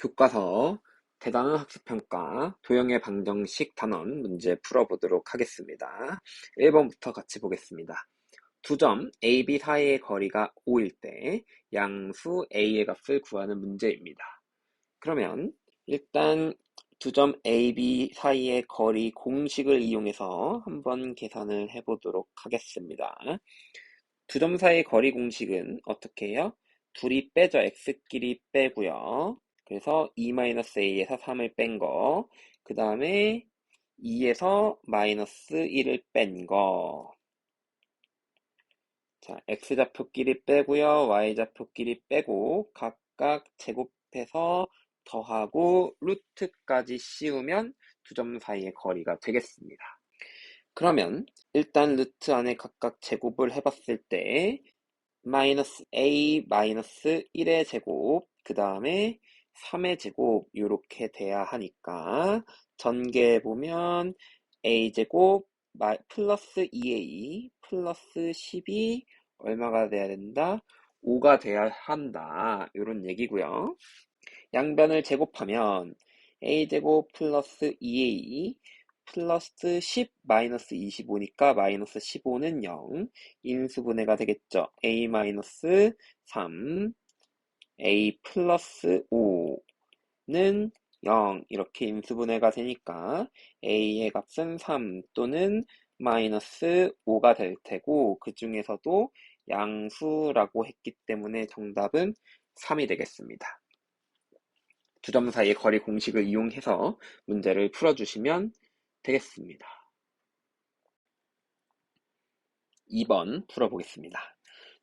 교과서 대단한 학습평가 도형의 방정식 단원 문제 풀어보도록 하겠습니다. 1번부터 같이 보겠습니다. 두 점 A, B 사이의 거리가 5일 때 양수 A의 값을 구하는 문제입니다. 그러면 일단 두 점 A, B 사이의 거리 공식을 이용해서 한번 계산을 해보도록 하겠습니다. 두 점 사이의 거리 공식은 어떻게 해요? 둘이 빼죠. x끼리 빼고요. 그래서 2-a에서 3을 뺀 거, 그 다음에 2에서 마이너스 1을 뺀 거. 자, x좌표끼리 빼고요. y좌표끼리 빼고 각각 제곱해서 더하고 루트까지 씌우면 두 점 사이의 거리가 되겠습니다. 그러면 일단 루트 안에 각각 제곱을 해봤을 때 마이너스 a 마이너스 1의 제곱 그 다음에 3의 제곱 이렇게 돼야 하니까 전개해보면 a제곱 플러스 2a 플러스 10이 얼마가 돼야 된다? 5가 돼야 한다 이런 얘기고요. 양변을 제곱하면 a제곱 플러스 2a 플러스 10 마이너스 25니까 마이너스 15는 0 인수분해가 되겠죠. a 마이너스 3 a 플러스 5는 0 이렇게 인수분해가 되니까 a의 값은 3 또는 마이너스 5가 될 테고 그 중에서도 양수라고 했기 때문에 정답은 3이 되겠습니다. 두 점 사이의 거리 공식을 이용해서 문제를 풀어주시면 되겠습니다. 2번 풀어보겠습니다.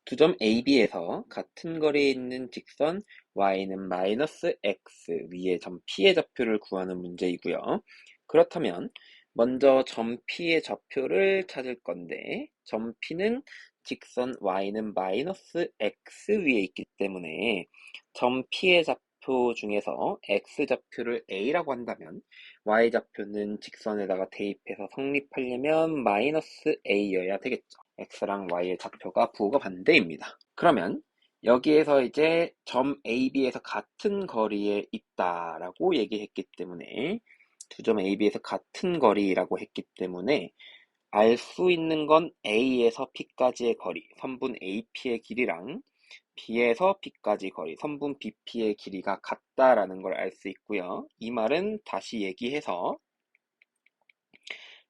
두 점 AB에서 같은 거리에 있는 직선 y는 마이너스 x 위에 점 P의 좌표를 구하는 문제이고요. 그렇다면 먼저 점 P의 좌표를 찾을 건데 점 P는 직선 y는 마이너스 x 위에 있기 때문에 점 P의 좌표 중에서 x좌표를 a라고 한다면 y좌표는 직선에다가 대입해서 성립하려면 마이너스 a여야 되겠죠. x랑 y의 좌표가 부호가 반대입니다. 그러면 여기에서 이제 점 AB에서 같은 거리에 있다라고 얘기했기 때문에 두 점 AB에서 같은 거리라고 했기 때문에 알 수 있는 건 A에서 P까지의 거리, 선분 AP의 길이랑 B에서 P까지 거리, 선분 BP의 길이가 같다라는 걸 알 수 있고요. 이 말은 다시 얘기해서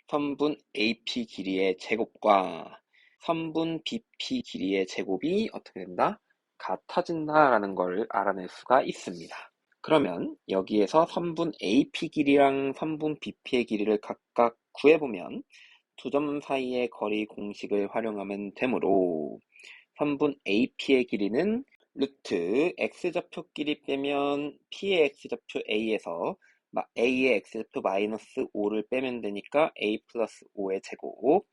선분 AP 길이의 제곱과 선분 BP 길이의 제곱이 어떻게 된다? 같아진다라는 걸 알아낼 수가 있습니다. 그러면 여기에서 선분 AP 길이랑 선분 BP의 길이를 각각 구해보면 두 점 사이의 거리 공식을 활용하면 되므로 선분 AP의 길이는 루트 x좌표끼리 빼면 p의 x좌표 a에서 a의 x좌표 마이너스 5를 빼면 되니까 a 플러스 5의 제곱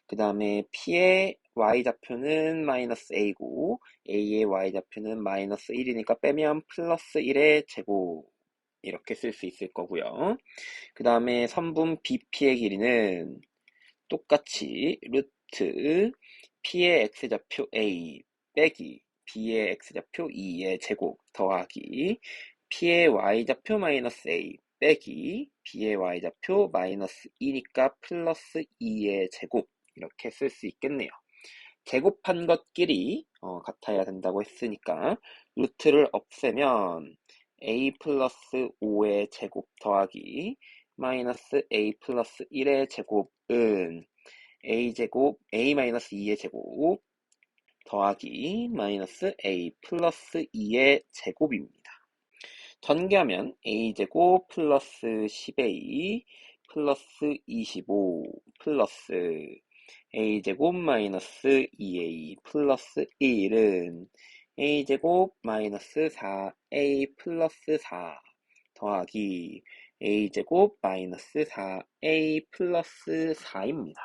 그 다음에 p의 y좌표는 마이너스 a고 a의 y좌표는 마이너스 1이니까 빼면 플러스 1의 제곱 이렇게 쓸 수 있을 거고요. 그 다음에 선분 bp의 길이는 똑같이 루트 p의 x좌표 a 빼기 b의 x좌표 2의 제곱 더하기 p의 y좌표 마이너스 a 빼기 b의 y좌표 마이너스 2니까 플러스 2의 제곱 이렇게 쓸 수 있겠네요. 제곱한 것끼리 같아야 된다고 했으니까 루트를 없애면 a 플러스 5의 제곱 더하기 마이너스 a 플러스 1의 제곱은 a제곱 a 마이너스 2의 제곱 더하기 마이너스 a 플러스 2의 제곱입니다. 전개하면 a제곱 플러스 10a 플러스 25 플러스 a제곱 마이너스 2a 플러스 1은 a제곱 마이너스 4a 플러스 4 더하기 a제곱 마이너스 4a 플러스 4입니다.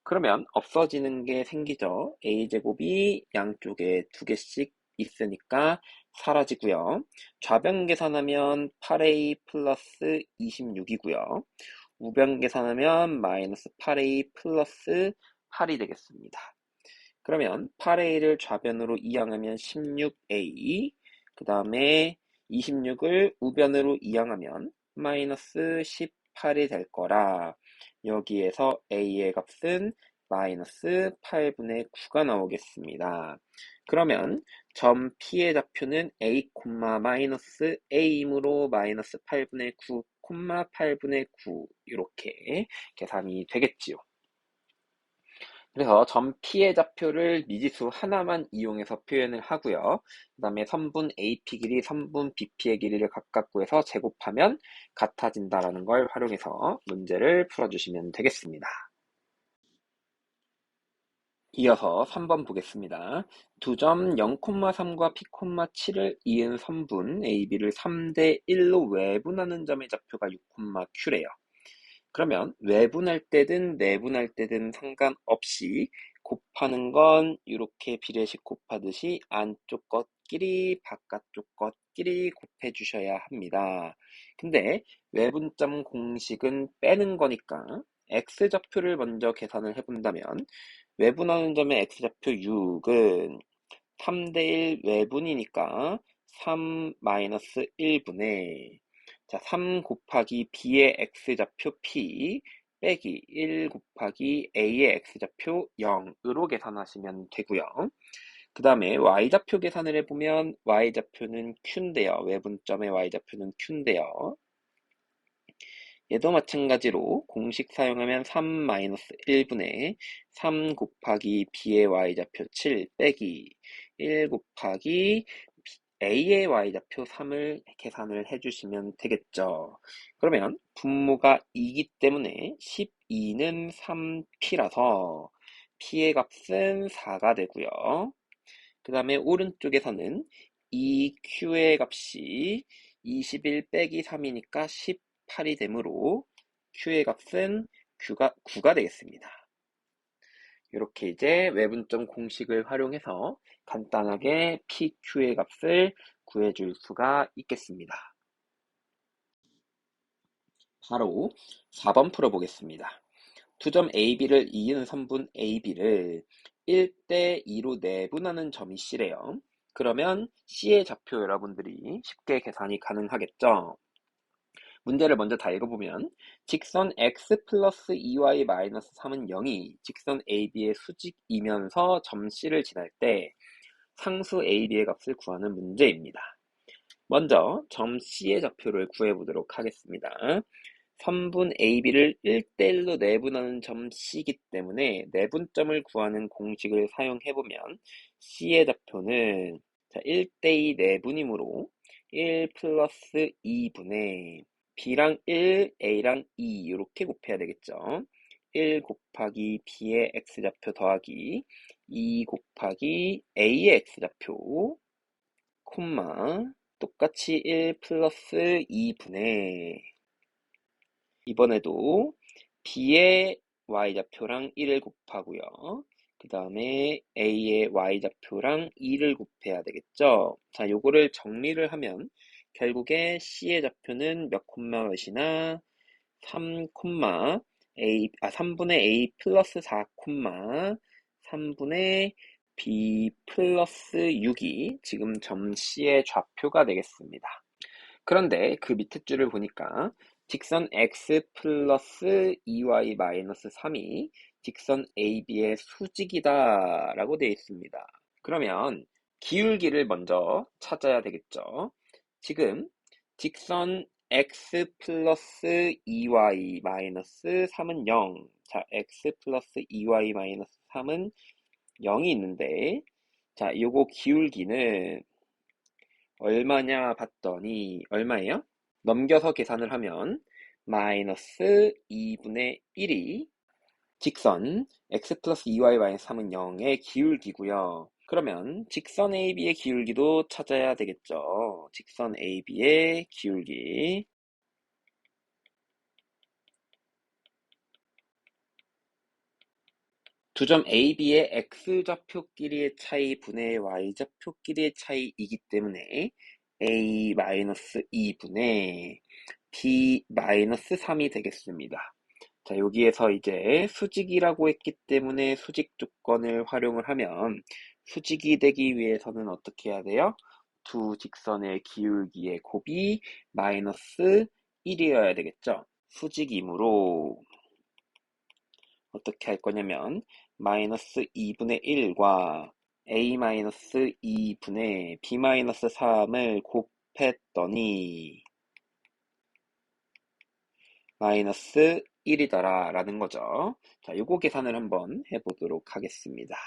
그러면 없어지는 게 생기죠. a제곱이 양쪽에 두 개씩 있으니까 사라지고요. 좌변 계산하면 8a 플러스 26이고요. 우변 계산하면 마이너스 8a 플러스 8이 되겠습니다. 그러면 8a를 좌변으로 이항하면 16a 그 다음에 26을 우변으로 이항하면 마이너스 18이 될 거라 여기에서 a의 값은 마이너스 8분의 9가 나오겠습니다. 그러면 점 P의 좌표는 a, 마이너스 a이므로 마이너스 8분의 9, 8분의 9 이렇게 계산이 되겠지요. 그래서 점 P의 좌표를 미지수 하나만 이용해서 표현을 하고요. 그 다음에 선분 AP 길이, 선분 BP의 길이를 각각 구해서 제곱하면 같아진다라는 걸 활용해서 문제를 풀어주시면 되겠습니다. 이어서 3번 보겠습니다. 두 점 0,3과 P,7을 이은 선분 AB를 3대 1로 외분하는 점의 좌표가 6,Q래요. 그러면 외분할 때든 내분할 때든 상관없이 곱하는 건 이렇게 비례식 곱하듯이 안쪽 것끼리 바깥쪽 것끼리 곱해 주셔야 합니다. 근데 외분점 공식은 빼는 거니까 x좌표를 먼저 계산을 해본다면 외분하는 점의 x좌표 6은 3대1 외분이니까 3-1분의 자, 3 곱하기 b의 x좌표 p 빼기 1 곱하기 a의 x좌표 0으로 계산하시면 되고요. 그 다음에 y좌표 계산을 해보면 y좌표는 q인데요. 외분점의 y좌표는 q인데요. 얘도 마찬가지로 공식 사용하면 3-1분의 3 곱하기 b의 y좌표 7 빼기 1 곱하기 a의 y좌표 3을 계산을 해주시면 되겠죠. 그러면 분모가 2이기 때문에 12는 3p라서 p의 값은 4가 되고요. 그 다음에 오른쪽에서는 2q의 값이 21 빼기 3이니까 18이 되므로 q의 값은 9가 되겠습니다. 이렇게 이제 외분점 공식을 활용해서 간단하게 PQ의 값을 구해줄 수가 있겠습니다. 바로 4번 풀어보겠습니다. 두 점 AB를 이은 선분 AB를 1대 2로 내분하는 점이 C래요. 그러면 C의 좌표 여러분들이 쉽게 계산이 가능하겠죠? 문제를 먼저 다 읽어보면 직선 x 플러스 2y 마이너스 3은 0이 직선 AB의 수직이면서 점 C를 지날 때 상수 AB의 값을 구하는 문제입니다. 먼저 점 C의 좌표를 구해보도록 하겠습니다. 선분 AB를 1대1로 내분하는 점 C이기 때문에 내분점을 구하는 공식을 사용해보면 C의 좌표는 1대2 내분이므로 1 플러스 2분의 B랑 1, A랑 2 이렇게 곱해야 되겠죠. 1 곱하기 B의 X좌표 더하기 2 곱하기 A의 X좌표 콤마 똑같이 1 플러스 2분의 이번에도 B의 Y좌표랑 1을 곱하고요. 그 다음에 A의 Y좌표랑 2를 곱해야 되겠죠. 자, 요거를 정리를 하면 결국에 C의 좌표는 몇 콤마 몇이나 3분의 A 플러스 4 3분의 B 플러스 6이 지금 점 C의 좌표가 되겠습니다. 그런데 그 밑에 줄을 보니까 직선 x 플러스 2y 마이너스 3이 직선 AB의 수직이다 라고 되어 있습니다. 그러면 기울기를 먼저 찾아야 되겠죠. 지금 직선 x 플러스 2y 마이너스 3은 0. 자, x 플러스 2y 마이너스 3은 0이 있는데 자, 요거 기울기는 얼마냐 봤더니 얼마예요? 넘겨서 계산을 하면 마이너스 2분의 1이 직선 x 플러스 2y 마이너스 3은 0의 기울기고요. 그러면 직선 AB의 기울기도 찾아야 되겠죠. 직선 AB의 기울기 두 점 AB의 X좌표끼리의 차이 분의 Y좌표끼리의 차이이기 때문에 A-2분의 B-3이 되겠습니다. 자, 여기에서 이제 수직이라고 했기 때문에 수직 조건을 활용을 하면 수직이 되기 위해서는 어떻게 해야 돼요? 두 직선의 기울기의 곱이 마이너스 1이어야 되겠죠. 수직이므로 어떻게 할 거냐면 마이너스 2분의 1과 a-2분의 b-3을 곱했더니 마이너스 1이더라 라는 거죠. 자, 요거 계산을 한번 해보도록 하겠습니다.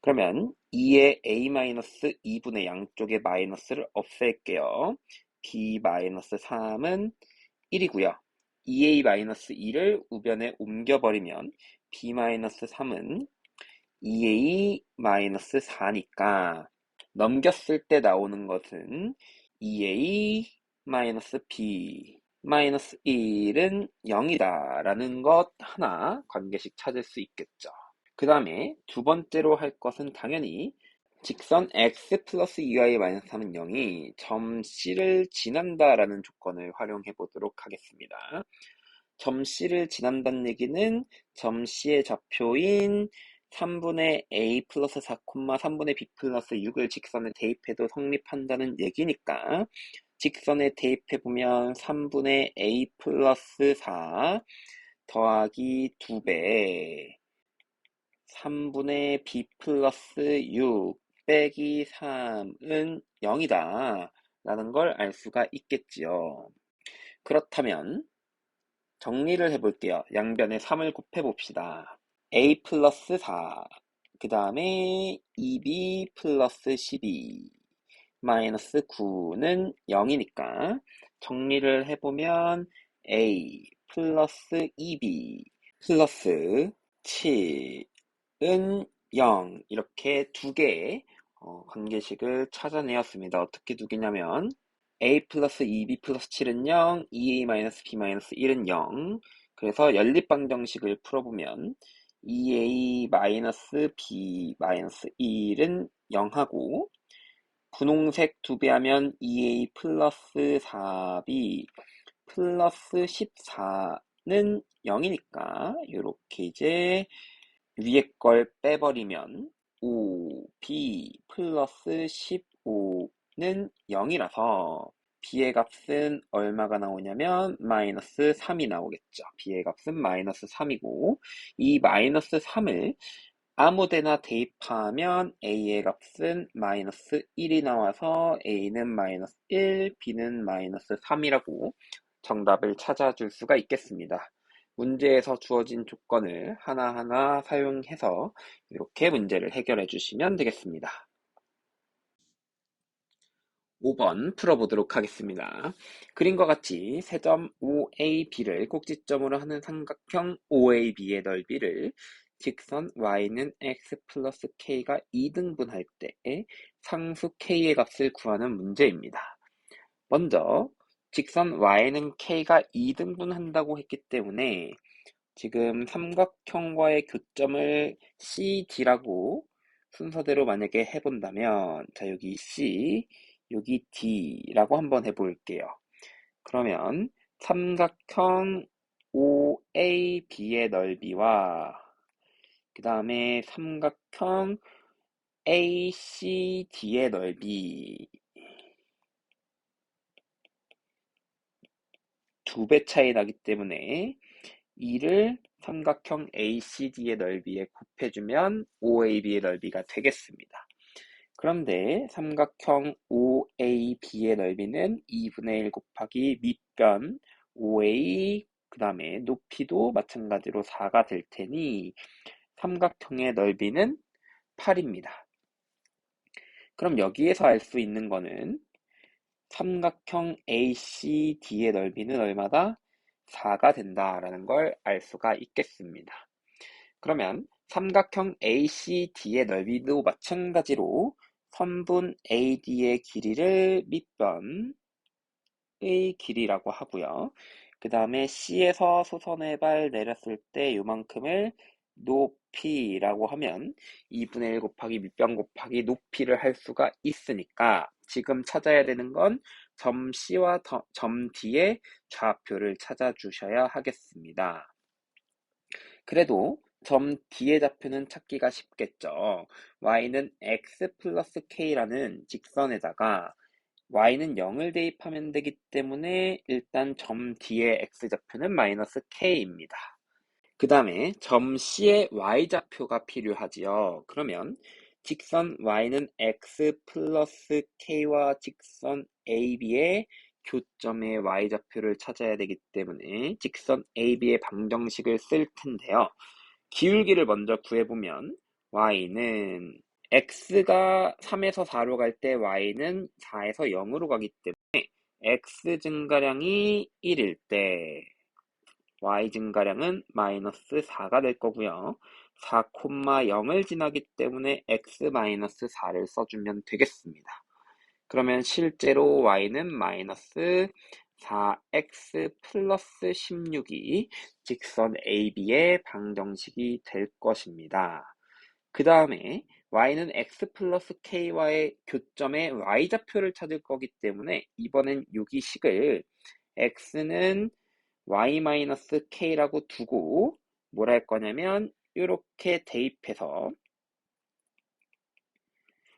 그러면 2의 a-2분의 양쪽의 마이너스를 없앨게요. b-3은 1이고요. 2a-2를 우변에 옮겨버리면 b-3은 2a-4니까 넘겼을 때 나오는 것은 2a-b-1은 0이다 라는 것 하나 관계식 찾을 수 있겠죠. 그 다음에 두 번째로 할 것은 당연히 직선 x 플러스 2y-3은 0이 점 C를 지난다 라는 조건을 활용해 보도록 하겠습니다. 점 C를 지난다는 얘기는 점 C의 좌표인 3분의 a 플러스 4, 3분의 b 플러스 6을 직선에 대입해도 성립한다는 얘기니까 직선에 대입해보면 3분의 a 플러스 4 더하기 2배 3분의 b 플러스 6 빼기 3은 0이다 라는 걸 알 수가 있겠지요. 그렇다면 정리를 해볼게요. 양변에 3을 곱해봅시다. a 플러스 4, 그 다음에 2b 플러스 12 마이너스 9는 0이니까 정리를 해보면 a 플러스 2b 플러스 7은 0 이렇게 두 개의 관계식을 찾아내었습니다. 어떻게 두 개냐면 a 플러스 2b 플러스 7은 0, 2a 마이너스 b 마이너스 1은 0. 그래서 연립방정식을 풀어보면 2a 마이너스 b 마이너스 1은 0하고 분홍색 2배 하면 2a 플러스 4b 플러스 14는 0이니까 이렇게 이제 위에 걸 빼버리면 5b 플러스 15는 0이라서 b의 값은 얼마가 나오냐면 마이너스 3이 나오겠죠. b의 값은 마이너스 3이고 이 마이너스 3을 아무데나 대입하면 a의 값은 마이너스 1이 나와서 a는 마이너스 1, b는 마이너스 3이라고 정답을 찾아줄 수가 있겠습니다. 문제에서 주어진 조건을 하나하나 사용해서 이렇게 문제를 해결해 주시면 되겠습니다. 5번 풀어보도록 하겠습니다. 그림과 같이 세점 OAB를 꼭지점으로 하는 삼각형 OAB의 넓이를 직선 y는 x 플러스 k가 2등분할 때 상수 k의 값을 구하는 문제입니다. 먼저 직선 y는 k가 2등분한다고 했기 때문에 지금 삼각형과의 교점을 CD라고 순서대로 만약에 해본다면 자 여기 C 여기 D라고 한번 해볼게요. 그러면 삼각형 OAB의 넓이와 그 다음에 삼각형 ACD의 넓이 두 배 차이 나기 때문에 이를 삼각형 ACD의 넓이에 곱해주면 OAB의 넓이가 되겠습니다. 그런데 삼각형 OAB의 넓이는 2분의 1 곱하기 밑변 OA 그 다음에 높이도 마찬가지로 4가 될 테니 삼각형의 넓이는 8입니다. 그럼 여기에서 알 수 있는 거는 삼각형 ACD의 넓이는 얼마다? 4가 된다라는 걸 알 수가 있겠습니다. 그러면 삼각형 ACD의 넓이도 마찬가지로 선분 AD의 길이를 밑변의 길이라고 하고요. 그 다음에 C에서 소선의 발 내렸을 때 요만큼을 높이라고 하면 2분의 1 곱하기 밑변 곱하기 높이를 할 수가 있으니까 지금 찾아야 되는 건 점 C와 점 D의 좌표를 찾아주셔야 하겠습니다. 그래도 점 D의 좌표는 찾기가 쉽겠죠. y는 x 플러스 k라는 직선에다가 y는 0을 대입하면 되기 때문에 일단 점 D의 x좌표는 마이너스 k입니다. 그 다음에 점 C의 y좌표가 필요하지요. 그러면 직선 y는 x 플러스 k와 직선 AB의 교점의 y좌표를 찾아야 되기 때문에 직선 AB의 방정식을 쓸 텐데요. 기울기를 먼저 구해보면 y는 x가 3에서 4로 갈 때 y는 4에서 0으로 가기 때문에 x 증가량이 1일 때 y 증가량은 마이너스 4가 될 거고요. 4,0을 지나기 때문에 x 마이너스 4를 써주면 되겠습니다. 그러면 실제로 y는 마이너스 4x 플러스 16이 직선 AB의 방정식이 될 것입니다. 그 다음에 y는 x 플러스 k와의 교점의 y좌표를 찾을 거기 때문에 이번엔 유기식을 x는 y-k라고 두고 뭘 할 거냐면 이렇게 대입해서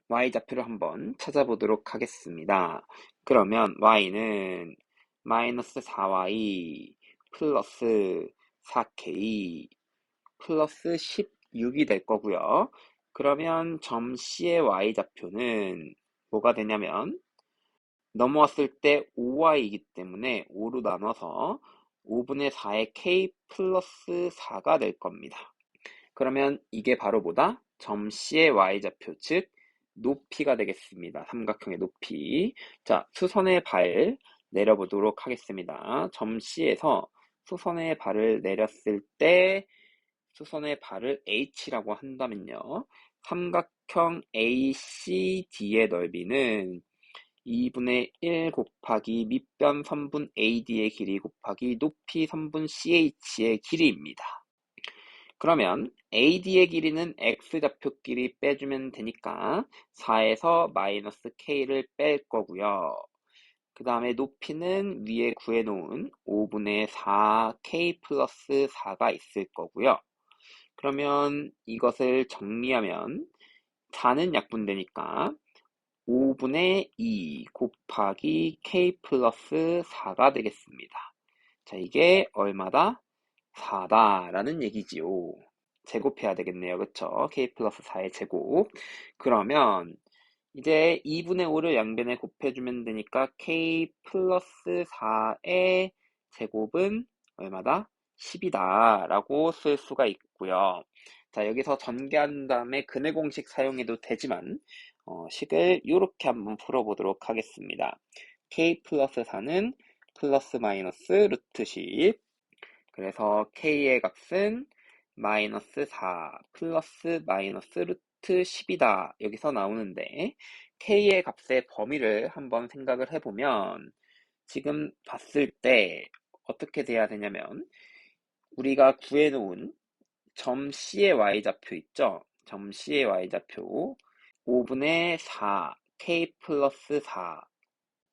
y좌표를 한번 찾아보도록 하겠습니다. 그러면 y는 마이너스 4y 플러스 4k 플러스 16이 될 거고요. 그러면 점 C의 y좌표는 뭐가 되냐면 넘어왔을 때 5y이기 때문에 5로 나눠서 5분의 4의 k 플러스 4가 될 겁니다. 그러면 이게 바로 뭐다? 점 C의 y좌표, 즉 높이가 되겠습니다. 삼각형의 높이. 자, 수선의 발 내려보도록 하겠습니다. 점 C에서 수선의 발을 내렸을 때 수선의 발을 H라고 한다면요. 삼각형 ACD의 넓이는 2분의 1 곱하기 밑변 선분 AD의 길이 곱하기 높이 선분 CH의 길이입니다. 그러면 AD의 길이는 X좌표끼리 빼주면 되니까 4에서 마이너스 K를 뺄 거고요. 그 다음에 높이는 위에 구해놓은 5분의 4K 플러스 4가 있을 거고요. 그러면 이것을 정리하면 4는 약분되니까 5분의 2 곱하기 k 플러스 4가 되겠습니다. 자, 이게 얼마다? 4다라는 얘기지요. 제곱해야 되겠네요. 그쵸? k 플러스 4의 제곱. 그러면 이제 2분의 5를 양변에 곱해주면 되니까 k 플러스 4의 제곱은 얼마다? 10이다 라고 쓸 수가 있고요. 자, 여기서 전개한 다음에 근해 공식 사용해도 되지만 식을 이렇게 한번 풀어보도록 하겠습니다. k 플러스 4는 플러스 마이너스 루트 10. 그래서 k의 값은 마이너스 4 플러스 마이너스 루트 10이다. 여기서 나오는데 k의 값의 범위를 한번 생각을 해보면 지금 봤을 때 어떻게 돼야 되냐면 우리가 구해놓은 점 C의 y좌표 있죠? 점 C의 y좌표 5분의 4 k 플러스 4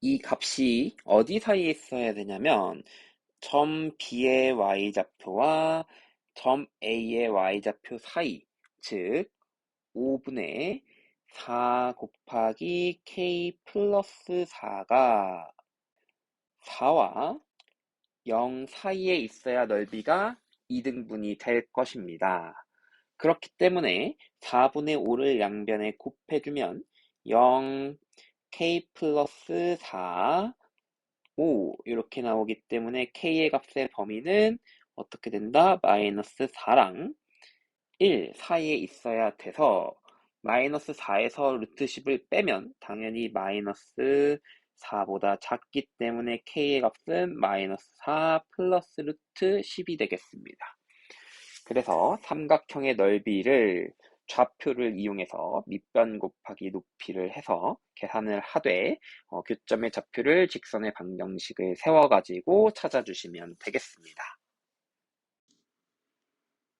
이 값이 어디 사이에 있어야 되냐면 점 B의 y좌표와 점 A의 y좌표 사이, 즉 5분의 4 곱하기 k 플러스 4가 4와 0 사이에 있어야 넓이가 2등분이 될 것입니다. 그렇기 때문에 4분의 5를 양변에 곱해주면 0 k 플러스 4 5 이렇게 나오기 때문에 k의 값의 범위는 어떻게 된다? 마이너스 4랑 1 사이에 있어야 돼서 마이너스 4에서 루트 10을 빼면 당연히 마이너스 4보다 작기 때문에 k의 값은 마이너스 4 플러스 루트 10이 되겠습니다. 그래서 삼각형의 넓이를 좌표를 이용해서 밑변 곱하기 높이를 해서 계산을 하되 교점의 좌표를 직선의 방정식을 세워가지고 찾아주시면 되겠습니다.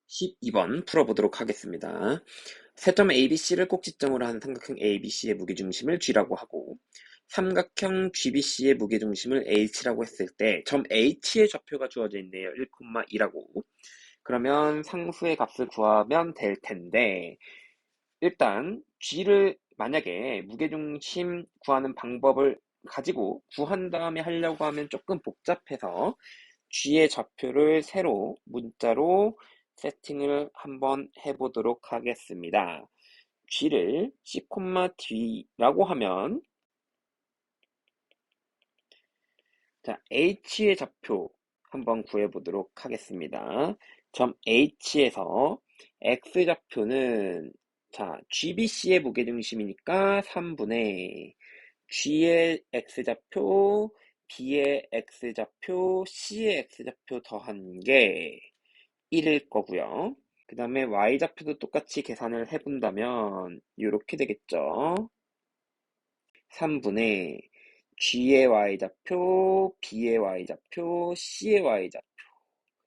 12번 풀어보도록 하겠습니다. 세점 ABC를 꼭지점으로 한 삼각형 ABC의 무게중심을 G라고 하고 삼각형 GBC의 무게중심을 H라고 했을 때 점 H의 좌표가 주어져 있네요. 1,2라고. 그러면 상수의 값을 구하면 될 텐데, 일단 g를 만약에 무게중심 구하는 방법을 가지고 구한 다음에 하려고 하면 조금 복잡해서 g의 좌표를 새로 문자로 세팅을 한번 해보도록 하겠습니다. g를 c, d라고 하면, 자, h의 좌표 한번 구해보도록 하겠습니다. 점 h에서 x좌표는, 자, gbc의 무게중심이니까 3분의 g의 x좌표, b의 x좌표, c의 x좌표 더한 게 1일 거고요. 그 다음에 y좌표도 똑같이 계산을 해본다면 이렇게 되겠죠. 3분의 g의 y좌표, b의 y좌표, c의 y좌표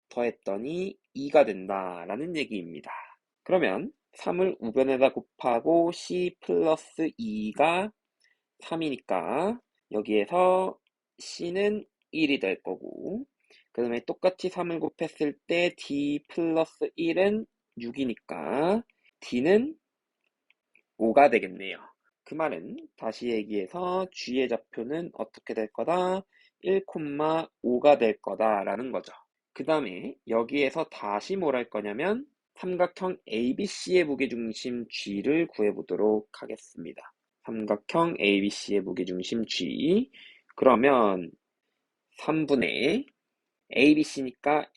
더했더니 2가 된다라는 얘기입니다. 그러면 3을 우변에다 곱하고 c 플러스 2가 3이니까 여기에서 c는 1이 될 거고, 그 다음에 똑같이 3을 곱했을 때 d 플러스 1은 6이니까 d는 5가 되겠네요. 그 말은 다시 얘기해서 g의 좌표는 어떻게 될 거다? 1,5가 될 거다라는 거죠. 그 다음에 여기에서 다시 뭘 할 거냐면 삼각형 ABC의 무게중심 g를 구해보도록 하겠습니다. 삼각형 ABC의 무게중심 g. 그러면 3분의 ABC니까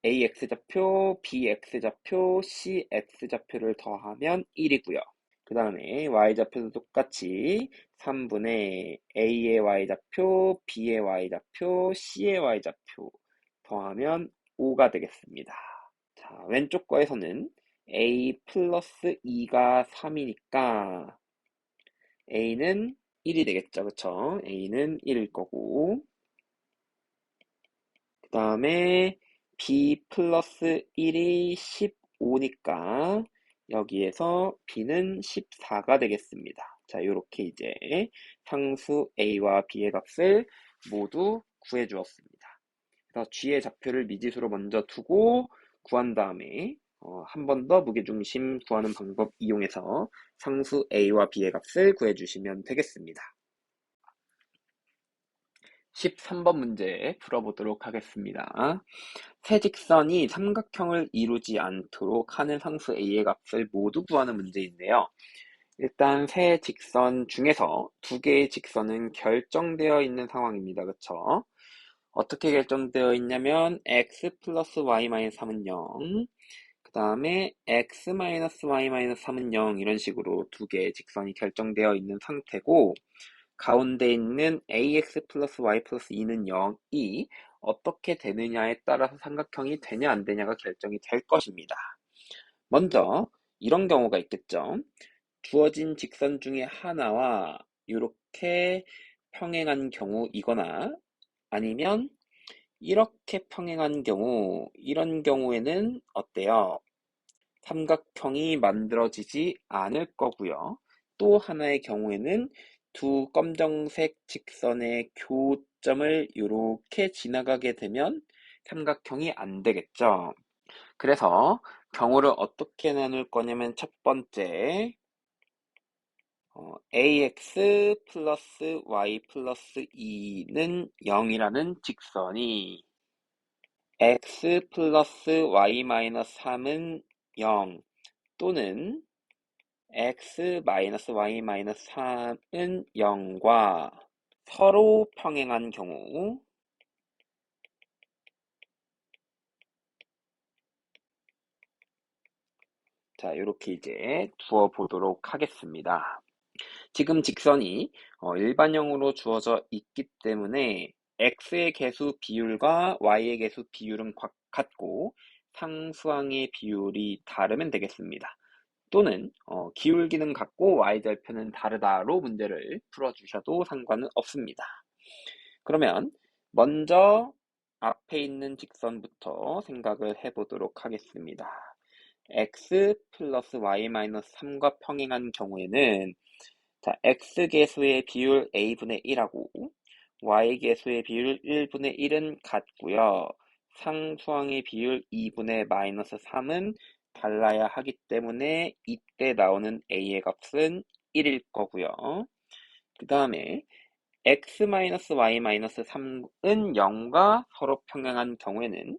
AX좌표, BX좌표, CX좌표를 더하면 1이고요. 그 다음에 y좌표도 똑같이 3분의 a의 y좌표, b의 y좌표, c의 y좌표 더하면 5가 되겠습니다. 자, 왼쪽 거에서는 a 플러스 2가 3이니까 a는 1이 되겠죠. 그쵸? a는 1일 거고, 그 다음에 b 플러스 1이 15니까 여기에서 b는 14가 되겠습니다. 자, 이렇게 이제 상수 a와 b의 값을 모두 구해 주었습니다. 그래서 g의 좌표를 미지수로 먼저 두고 구한 다음에 한 번 더 무게중심 구하는 방법 이용해서 상수 a와 b의 값을 구해 주시면 되겠습니다. 13번 문제 풀어보도록 하겠습니다. 세 직선이 삼각형을 이루지 않도록 하는 상수 a의 값을 모두 구하는 문제인데요. 일단 세 직선 중에서 두 개의 직선은 결정되어 있는 상황입니다. 그쵸? 어떻게 결정되어 있냐면 x 플러스 y 마이너스 3은 0, 그 다음에 x 마이너스 y 마이너스 3은 0, 이런 식으로 두 개의 직선이 결정되어 있는 상태고, 가운데 있는 ax 플러스 y 플러스 2는 0이 어떻게 되느냐에 따라서 삼각형이 되냐 안 되냐가 결정이 될 것입니다. 먼저 이런 경우가 있겠죠. 주어진 직선 중에 하나와 이렇게 평행한 경우이거나, 아니면 이렇게 평행한 경우, 이런 경우에는 어때요? 삼각형이 만들어지지 않을 거고요. 또 하나의 경우에는 두 검정색 직선의 교점을 이렇게 지나가게 되면 삼각형이 안 되겠죠. 그래서 경우를 어떻게 나눌 거냐면, 첫 번째, ax 플러스 y 플러스 2는 0이라는 직선이 x 플러스 y 마이너스 3은 0, 또는 x 마이너스 y 마이너스 3은 0과 서로 평행한 경우, 자, 이렇게 이제 두어 보도록 하겠습니다. 지금 직선이 일반형으로 주어져 있기 때문에 x의 개수 비율과 y의 개수 비율은 같고 상수항의 비율이 다르면 되겠습니다. 또는 기울기는 같고 y절편은 다르다로 문제를 풀어주셔도 상관은 없습니다. 그러면 먼저 앞에 있는 직선부터 생각을 해보도록 하겠습니다. x 플러스 y 마이너스 3과 평행한 경우에는, 자, x계수의 비율 a분의 1하고 y계수의 비율 1분의 1은 같고요. 상수항의 비율 2분의 마이너스 3은 달라야 하기 때문에 이때 나오는 a의 값은 1일 거고요. 그 다음에 x-y-3은 0과 서로 평행한 경우에는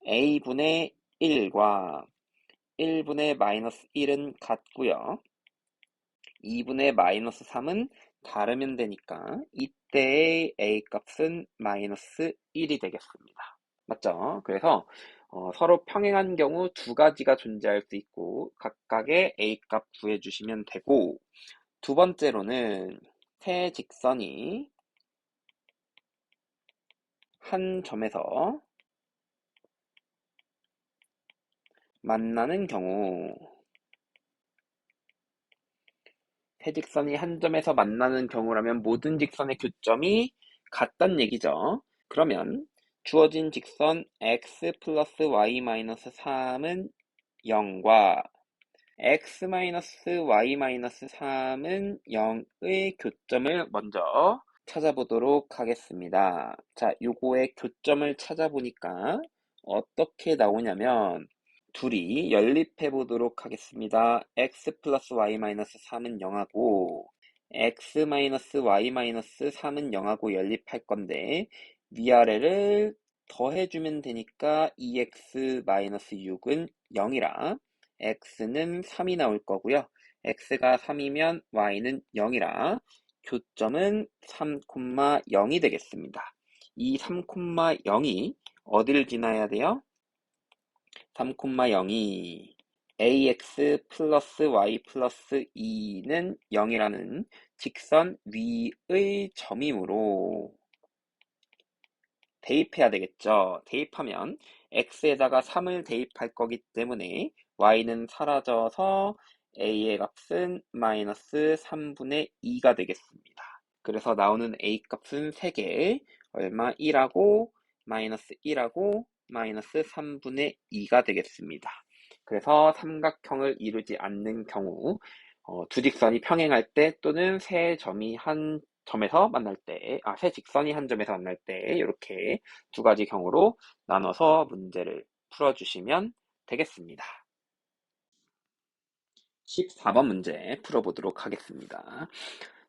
a분의 1과 1분의 마이너스 1은 같고요. 2분의 마이너스 3은 다르면 되니까 이때의 a 값은 마이너스 1이 되겠습니다. 맞죠? 그래서 서로 평행한 경우 두 가지가 존재할 수 있고 각각의 a 값 구해주시면 되고, 두 번째로는 세 직선이 한 점에서 만나는 경우, 세 직선이 한 점에서 만나는 경우라면 모든 직선의 교점이 같단 얘기죠. 그러면 주어진 직선 x 플러스 y 마이너스 3은 0과 x 마이너스 y 마이너스 3은 0의 교점을 먼저 찾아보도록 하겠습니다. 자, 요거의 교점을 찾아보니까 어떻게 나오냐면 둘이 연립해 보도록 하겠습니다. x 플러스 y 마이너스 3은 0하고 x 마이너스 y 마이너스 3은 0하고 연립할 건데 위아래를 더해주면 되니까 2x 마이너스 6은 0이라 x는 3이 나올 거고요. x가 3이면 y는 0이라 교점은 3,0이 되겠습니다. 이 3,0이 어디를 지나야 돼요? 3,0이 ax 플러스 y 플러스 2는 0이라는 직선 위의 점이므로 대입해야 되겠죠. 대입하면 x에다가 3을 대입할 거기 때문에 y는 사라져서 a의 값은 마이너스 3분의 2가 되겠습니다. 그래서 나오는 a 값은 3개, 얼마? 1하고 마이너스 1하고 마이너스 3분의 2가 되겠습니다. 그래서 삼각형을 이루지 않는 경우 두 직선이 평행할 때 또는 세 점이 한 점에서 만날 때, 세 직선이 한 점에서 만날 때 이렇게 두 가지 경우로 나눠서 문제를 풀어주시면 되겠습니다. 14번 문제 풀어보도록 하겠습니다.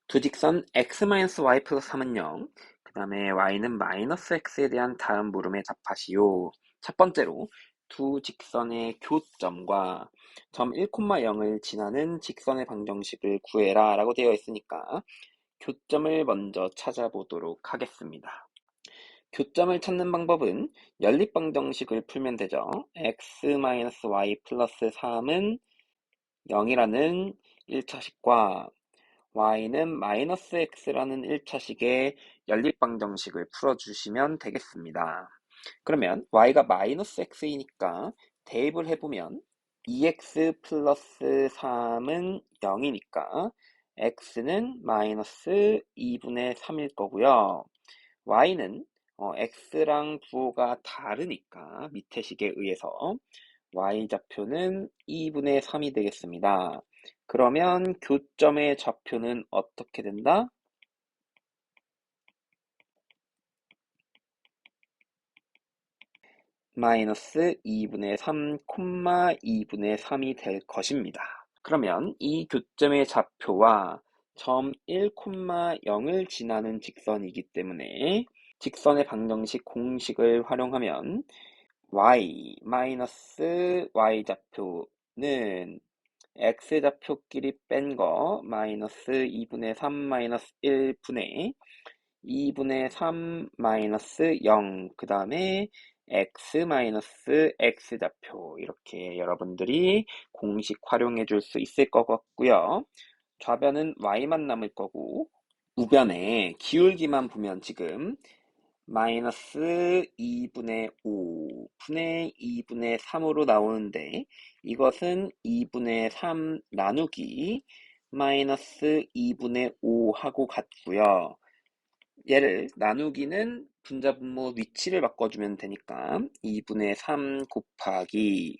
두 직선 x-y 플러스 3은 0, 그 다음에 y는 마이너스 x에 대한 다음 물음에 답하시오. 첫 번째로 두 직선의 교점과 점 1,0을 지나는 직선의 방정식을 구해라 라고 되어 있으니까 교점을 먼저 찾아보도록 하겠습니다. 교점을 찾는 방법은 연립방정식을 풀면 되죠. x-y 플러스 3은 0이라는 1차식과 y는 마이너스 x라는 1차식의 연립방정식을 풀어주시면 되겠습니다. 그러면 y가 마이너스 x이니까 대입을 해보면 2x 플러스 3은 0이니까 x는 마이너스 2분의 3일 거고요. y는 x랑 부호가 다르니까 밑에 식에 의해서 y좌표는 2분의 3이 되겠습니다. 그러면 교점의 좌표는 어떻게 된다? 마이너스 2분의 3, 2분의 3이 될 것입니다. 그러면 이 교점의 좌표와 점 1,0을 지나는 직선이기 때문에 직선의 방정식 공식을 활용하면 y 마이너스 y좌표는 x좌표끼리 뺀 거 마이너스 2분의 3 마이너스 1분의 2분의 3 마이너스 0, 그 다음에 x 마이너스 x좌표, 이렇게 여러분들이 공식 활용해 줄 수 있을 것 같고요. 좌변은 y만 남을 거고 우변에 기울기만 보면 지금 마이너스 2분의 5 분의 2분의 3으로 나오는데 이것은 2분의 3 나누기 마이너스 2분의 5하고 같고요. 얘를 나누기는 분자분모 위치를 바꿔주면 되니까 2분의 3 곱하기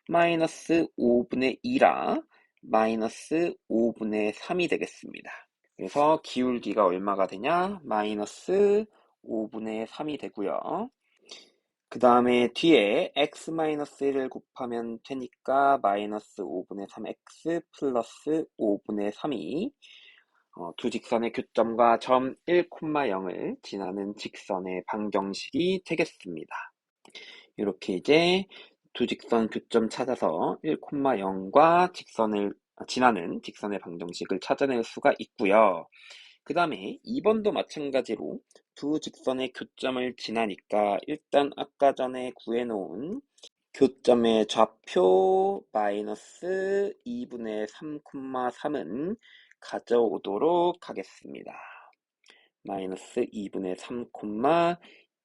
마이너스 5분의 2라 마이너스 5분의 3이 되겠습니다. 그래서 기울기가 얼마가 되냐? 마이너스 5분의 3이 되고요. 그 다음에 뒤에 x-1을 곱하면 되니까 마이너스 5분의 3x 플러스 5분의 3이 두 직선의 교점과 점 1,0을 지나는 직선의 방정식이 되겠습니다. 이렇게 이제 두 직선 교점 찾아서 1,0과 지나는 직선의 방정식을 찾아낼 수가 있고요. 그 다음에 2번도 마찬가지로 두 직선의 교점을 지나니까 일단 아까 전에 구해놓은 교점의 좌표 마이너스 2분의 3,3은 가져오도록 하겠습니다. 마이너스 2분의 3,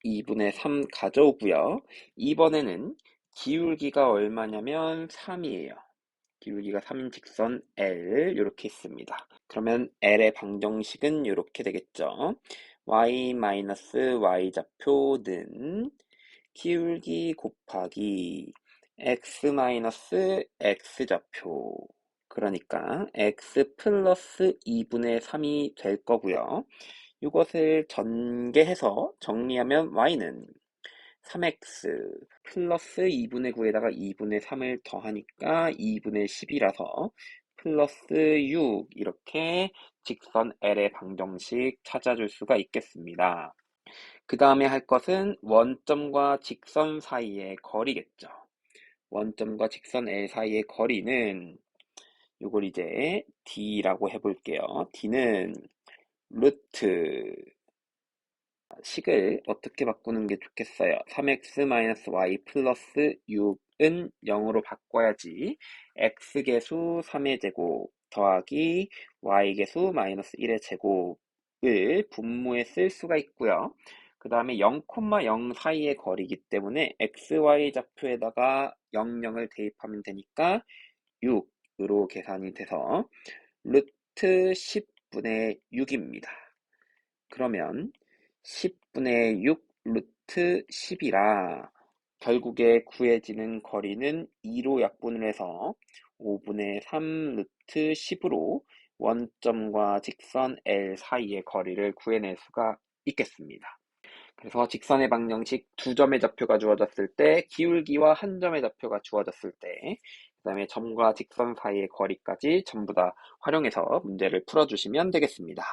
2분의 3 가져오고요. 이번에는 기울기가 얼마냐면 3이에요. 기울기가 3인 직선 L 이렇게 있습니다. 그러면 L의 방정식은 이렇게 되겠죠. y-y좌표는 기울기 곱하기 x-x좌표, 그러니까 x 플러스 2분의 3이 될 거고요. 이것을 전개해서 정리하면 y는 3x 플러스 2분의 9에다가 2분의 3을 더하니까 2분의 10이라서 플러스 6, 이렇게 직선 L의 방정식 찾아줄 수가 있겠습니다. 그 다음에 할 것은 원점과 직선 사이의 거리겠죠. 원점과 직선 L 사이의 거리는 이걸 이제 D라고 해볼게요. D는 루트, 식을 어떻게 바꾸는 게 좋겠어요? 3x-y 플러스 6은 0으로 바꿔야지 x계수 3의 제곱 더하기 y계수 마이너스 1의 제곱을 분모에 쓸 수가 있고요. 그 다음에 0,0 사이의 거리이기 때문에 xy 좌표에다가 00을 대입하면 되니까 6으로 계산이 돼서 루트 10분의 6입니다. 그러면 10분의 6 루트 10이라 결국에 구해지는 거리는 2로 약분을 해서 5분의 3 루트 10으로 원점과 직선 L 사이의 거리를 구해낼 수가 있겠습니다. 그래서 직선의 방정식 두 점의 좌표가 주어졌을 때, 기울기와 한 점의 좌표가 주어졌을 때, 그 다음에 점과 직선 사이의 거리까지 전부 다 활용해서 문제를 풀어주시면 되겠습니다.